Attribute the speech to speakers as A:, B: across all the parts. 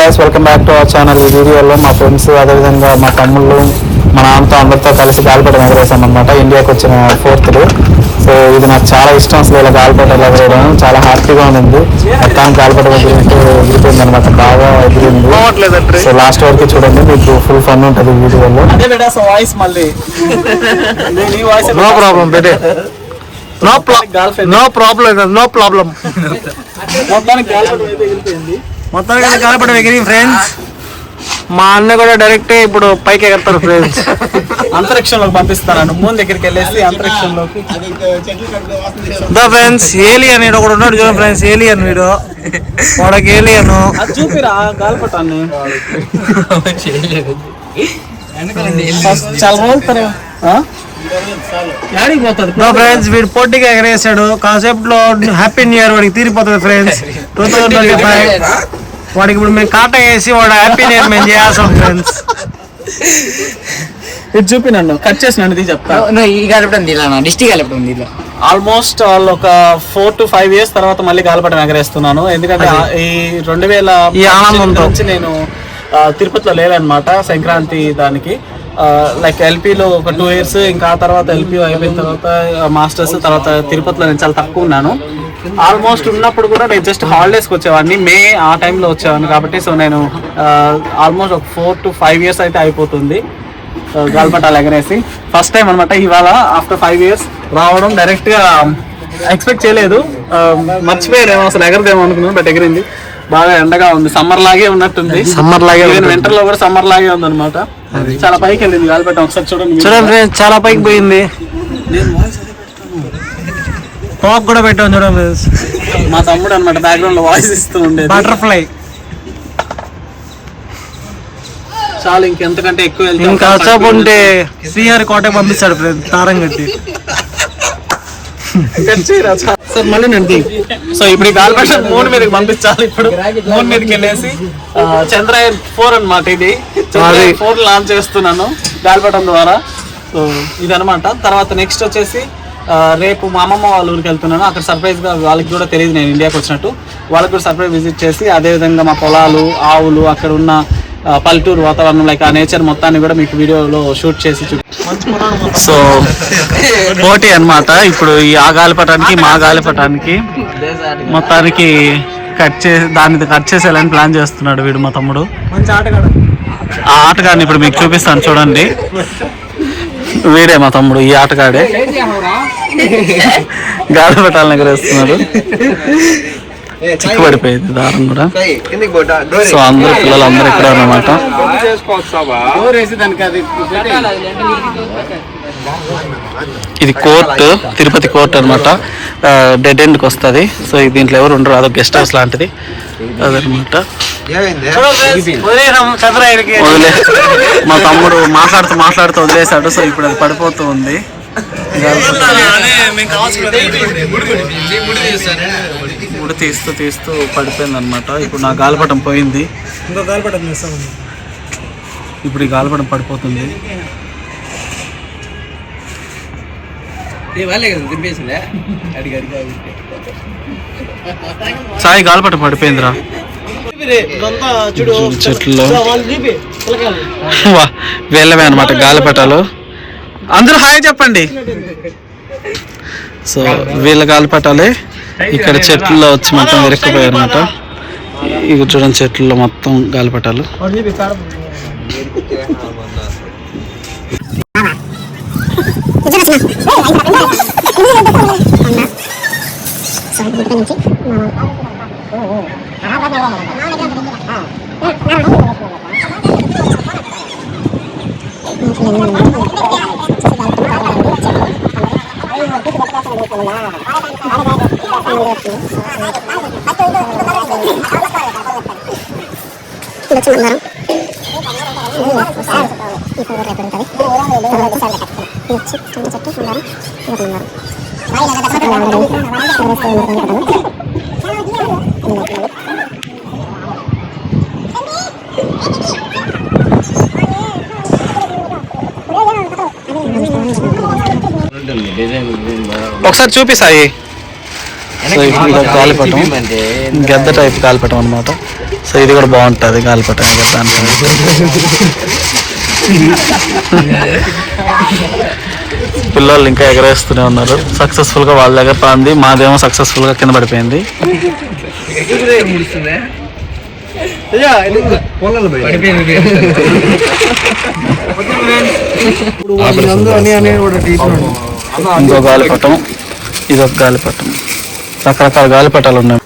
A: Guys, welcome back to our channel. ఈ వీడియోలో మా ఫ్రెండ్స్ అదేవిధంగా మా తమ్ముళ్ళు మా నాన్నతో అందరితో కలిసి గాలిపటం ఎగరేసాం అనమాట. ఇండియాకి వచ్చిన 4th డే. సో ఇది నాకు చాలా ఇష్టం. అసలు ఇలా గాలిపటం ఎగరేయడం చాలా హ్యాపీగా ఉంది. మొత్తానికి గాలిపటం ఎగిరిపోయింది అనమాట, బాగా ఎగిరింది. సో లాస్ట్ వరకు చూడండి, మీకు ఫుల్ ఫన్ ఉంటుంది ఈ వీడియోలో. నో ప్రాబ్లం బేటే, నో ప్రాబ్లం. మొత్తానికి గాలిపటం ఎగిరి ఫ్రెండ్స్. మా అన్న కూడా డైరెక్ట్ ఇప్పుడు పైకి ఎగరుతారు ఫ్రెండ్స్.
B: అంతరిక్షంలోకి పంపిస్తాను, మూన్ దగ్గరికి వెళ్ళేసి అంతరిక్షంలోకి.
A: ఫ్రెండ్స్ ఏలియన్ వీడు ఒకడు ఉన్నాడు చూడండి ఫ్రెండ్స్, ఏలియన్ వీడు. వాడికి ఏలియన్
B: చూపిరా గాలిపటాన్ని. చాలా రోజులు
A: ఫ్రెండ్స్ వీడు పోటీగా ఎగరేసాడు. కాసేపులో హ్యాపీ న్యూ ఇయర్ వాడికి తీరిపోతుంది ఫ్రెండ్స్. 2025 వాడికి ఇప్పుడు మేము కాటా వేసి వాడు హ్యాపీ న్యూ ఇయర్ మేము చేయాల్సాం ఫ్రెండ్స్.
B: ఇది చూపి నన్ను కట్ చేసి నన్ను చెప్తా. ఆల్మోస్ట్ వాళ్ళు ఒక 4 to 5 years తర్వాత మళ్ళీ గాలిపటం ఎగరేస్తున్నాను. ఎందుకంటే ఈ 2000 నుంచి నేను తిరుపతిలో లేదనమాట సంక్రాంతి దానికి. లైక్ ఎల్పీలో ఒక 2 years, ఇంకా ఆ తర్వాత ఎల్పీ అయిపోయిన తర్వాత మాస్టర్స్, తర్వాత తిరుపతిలో నేను చాలా తక్కువ ఉన్నాను. ఆల్మోస్ట్ ఉన్నప్పుడు కూడా నేను జస్ట్ హాలిడేస్కి వచ్చేవాడిని, మే ఆ టైంలో వచ్చేవాడిని కాబట్టి. సో నేను ఆల్మోస్ట్ ఒక 4 to 5 years అయితే అయిపోతుంది గాలిపటాలు ఎగరేసి. ఫస్ట్ టైం అనమాట ఇవాళ ఆఫ్టర్ 5 years రావడం. డైరెక్ట్గా ఎక్స్పెక్ట్ చేయలేదు, మర్చిపోయారేమో అసలు ఎగరదేమో అనుకున్నాను. బట్ ఎగిరింది. బాగా ఎండగా ఉంది, సమ్మర్ లాగే ఉన్నట్టుంది. వింటర్ లో కూడా సమ్మర్ లాగే ఉంది అనమాట. చాలా పైకి వెళ్ళింది గాలిపటం. ఒకసారి చూడండి,
A: చాలా పైకి పోయింది. టాప్ కూడా పెట్టాం చూడండి.
B: మా తమ్ముడు అనమాట బ్యాక్గ్రౌండ్ లో వాయిస్ ఇస్తూ ఉండేది.
A: బటర్ఫ్లై
B: చాలా ఇంకెంతకంటే ఎక్కువ వెళ్తే
A: ఇంకా ఉంటే శ్రీహరి కోటకి పంపిస్తాడు ఫ్రెండ్స్, తారం కట్టి.
B: మళ్ళీ నేను సో ఇప్పుడు గాలిపటం మూన్ మీదకి పంపించాలి. ఇప్పుడు మూన్ మీదకి వెళ్ళేసి చంద్రయాన్ 4 అనమాట. ఇది చంద్రయాన్ 4 లాంచ్ చేస్తున్నాను గాలిపటం ద్వారా. సో ఇదనమాట. తర్వాత నెక్స్ట్ వచ్చేసి రేపు మా అమ్మమ్మ వాళ్ళ ఊరికి వెళ్తున్నాను. అక్కడ సర్ప్రైజ్ గా, వాళ్ళకి కూడా తెలియదు నేను ఇండియాకి వచ్చినట్టు, వాళ్ళకి కూడా సర్ప్రైజ్ విజిట్ చేసి అదేవిధంగా మా పొలాలు, ఆవులు, అక్కడ ఉన్న పల్లెటూరు వాతావరణం, లైక్ ఆ నేచర్ మొత్తాన్ని కూడా మీకు వీడియోలో షూట్ చేసి సో పోటీ అనమాట. ఇప్పుడు ఈ ఆ గాలిపటానికి మా గాలిపటానికి మొత్తానికి దాన్ని కట్ చేసేయాలని ప్లాన్ చేస్తున్నాడు వీడు మా తమ్ముడు. ఆ ఆటగాడిని ఇప్పుడు మీకు చూపిస్తాను చూడండి. వీడే మా తమ్ముడు, ఈ ఆటగాడే గాలిపటాలను ఎగరేస్తున్నాడు. చిక్కుపడిపోయింది దారం కూడా. సో అందరు పిల్లలు అందరూ ఇక్కడ అన్నమాట. ఇది కోర్టు, తిరుపతి కోర్టు అనమాట. డెడ్ ఎండ్కి వస్తుంది. సో దీంట్లో ఎవరు ఉండరు, అదొక గెస్ట్ హౌస్ లాంటిది అదనమాట. మా తమ్ముడు మాట్లాడుతూ వదిలేశాడు. సో ఇప్పుడు అది పడిపోతూ ఉంది. గుడి తీస్తూ పడిపోయింది అనమాట. ఇప్పుడు నా గాలిపటం పోయింది. ఇప్పుడు ఈ గాలిపటం పడిపోతుంది. సాయి గాలిపటం పడిపోయిందిరా చెట్లు. వెళ్ళవే అనమాట గాలిపటాలు. అందరూ హాయ్ చెప్పండి. సో వీళ్ళ గాలిపటాలే ఇక్కడ చెట్లలో వచ్చి మొత్తం ఇరుక్కుపోయాయి అనమాట. ఇక చూడండి చెట్లలో మొత్తం గాలిపటాలు. ఒకసారి చూపిస్తాయి. సో ఇప్పుడు గాలిపటం గద్ద టైప్ గాలిపటం అనమాట. సో ఇది కూడా బాగుంటుంది గాలిపటం దాంట్లో. పిల్లలు ఇంకా ఎగరేస్తూనే ఉన్నారు. సక్సెస్ఫుల్గా వాళ్ళ దగ్గర పాంది, మాదేమో సక్సెస్ఫుల్గా కింద పడిపోయింది. ఇంకో గాలిపటం, ఇదొక గాలిపటం, రకరకాల గాలిపటాలు ఉన్నాయి.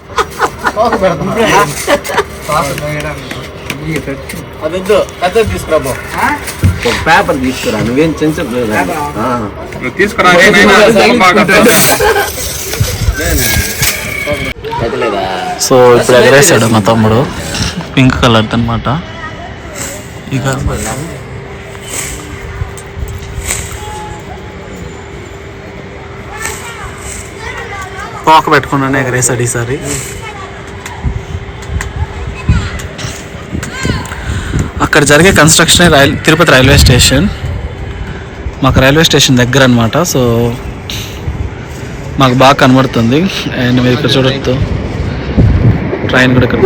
C: పేపర్ తీసుకురా, నువ్వేం చెంచలేదు
A: తీసుకురా.
B: సో ఇప్పుడు ఎగరేసాడు మా తమ్ముడు, పింక్ కలర్ అనమాట. ఇక తోక పెట్టుకున్నాను, ఎగరేసాడు ఈసారి. అక్కడ జరిగే కన్స్ట్రక్షన్ తిరుపతి రైల్వే స్టేషన్. మాకు రైల్వే స్టేషన్ దగ్గర అనమాట. సో మాకు బాగా కనబడుతుంది. అండ్ మీరు ఇక్కడ చూడొచ్చు, ట్రైన్ కూడా ఇక్కడ.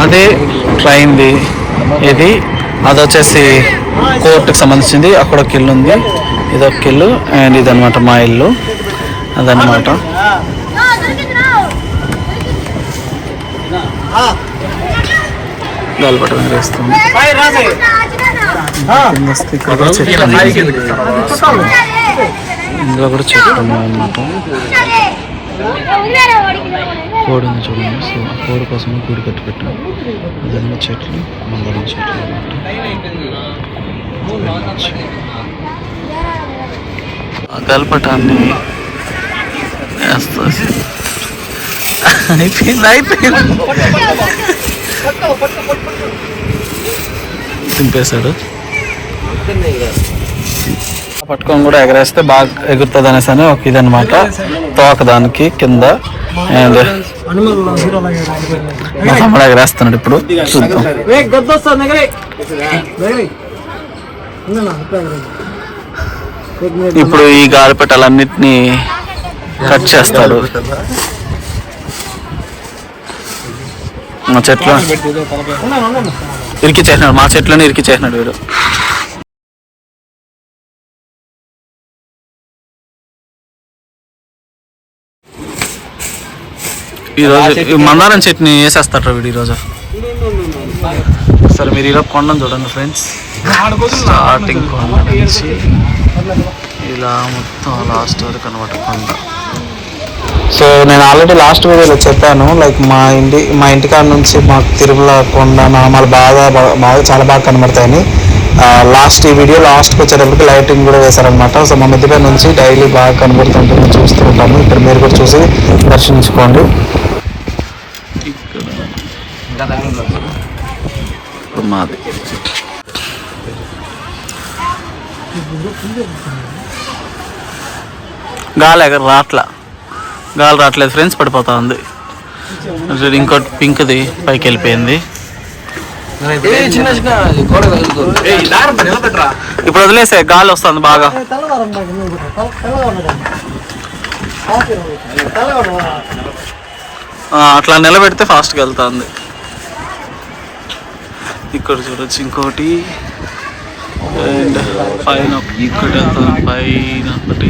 B: అదే ట్రైన్ది ఇది. అది వచ్చేసి కోర్టుకు సంబంధించింది. అక్కడ ఒక ఇల్లు ఉంది, ఇదొక ఇల్లు, అండ్ ఇదనమాట మా ఇల్లు. అదనమాట. గాలిపటం ఎగరేస్తుంది. ఇక్కడ కూడా చెట్లు ఉన్నాయి, ఇందులో కూడా చెట్లు ఉన్నాయి అన్నమాట. కోడి ఉంది చూడండి. సో ఆ కోడి కోసం గూడు కట్టి పెట్టాం. అదన్నీ చెట్లు, మందరం చెట్లు అన్నమాట. ఆ గాలిపటాన్ని అయిపోయింది దింపేశాడు. పట్టుకొని కూడా ఎగరేస్తే బాగా ఎగురుతుంది అనేసి అని ఒక ఇదనమాట. తోక దానికి కింద. అండ్ మా తమ్ముడు ఎగరేస్తున్నాడు. ఇప్పుడు చూద్దాం. ఇప్పుడు ఈ గాలిపటాలన్నిటినీ కట్ చేస్తాడు. మా చెట్లు ఇరికి చేసినాడు, మా చెట్లను ఇరికి చేసినాడు వీడు. ఈరోజు మందారం చట్నీ వేసేస్తాడు వీడు ఈరోజు. సరే మీరు ఈరోజు కొండను చూడండి ఫ్రెండ్స్. స్టార్టింగ్ కొండ నుంచి ఇలా మొత్తం లాస్ట్ వరకు అనమాట కొండ. సో నేను ఆల్రెడీ లాస్ట్ వీడియోలో చెప్పాను, లైక్ మా ఇంటికాడ నుంచి మాకు తిరుమల కొండ నామాలు చాలా బాగా కనబడతాయని. లాస్ట్ ఈ వీడియో లాస్ట్కి వచ్చేటప్పటికి లైటింగ్ కూడా వేశారనమాట. సో మా మిద్ది పైన నుంచి డైలీ బాగా కనబడుతుంటుంది, చూస్తూ ఉంటాము. ఇక్కడ మీరు కూడా చూసి దర్శించుకోండి. మాది గాలి గాలి రావట్లేదు ఫ్రెండ్స్, పడిపోతా ఉంది. ఇంకోటి పింక్ది పైకి వెళ్ళిపోయింది. ఇప్పుడు వదిలేసే గాలి వస్తుంది బాగా. అట్లా నిలబెడితే ఫాస్ట్గా వెళ్తుంది. ఇక్కడ చూడొచ్చు ఇంకోటి. అండ్ పైన ఇక్కడ పైన ఒకటి.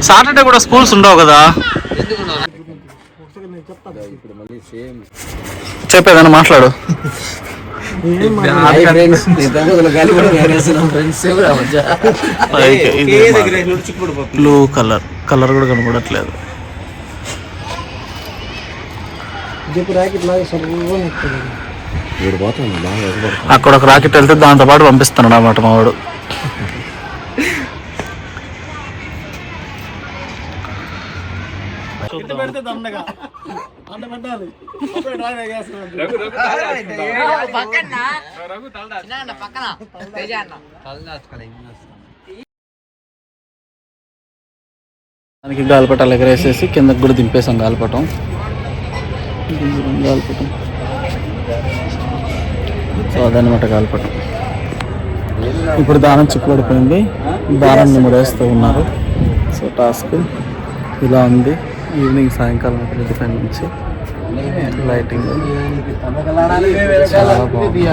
B: సాటర్డే కూడా స్కూల్స్ ఉండవు కదా. చెప్పేదన్నా మాట్లాడు. బ్లూ కలర్ కూడా కనపడట్లేదు. అక్కడ ఒక రాకెట్ వెళ్తే దాంతో పాటు పంపిస్తున్నాడు అన్నమాట మా వాడు.
C: పక్కన
A: దానికి గాలిపటాలు ఎగరేసేసి కిందకి కూడా దింపేసాం గాలిపటం. సో అదనమాట గాలిపటం. ఇప్పుడు దారం చిక్కుపడిపోయింది, దారాన్ని ముడేస్తూ ఉన్నారు. సో టాస్క్ ఇలా ఉంది. ఈవినింగ్ సాయంకాలం 5 నుంచి లైటింగ్ చాలా బాగుంది.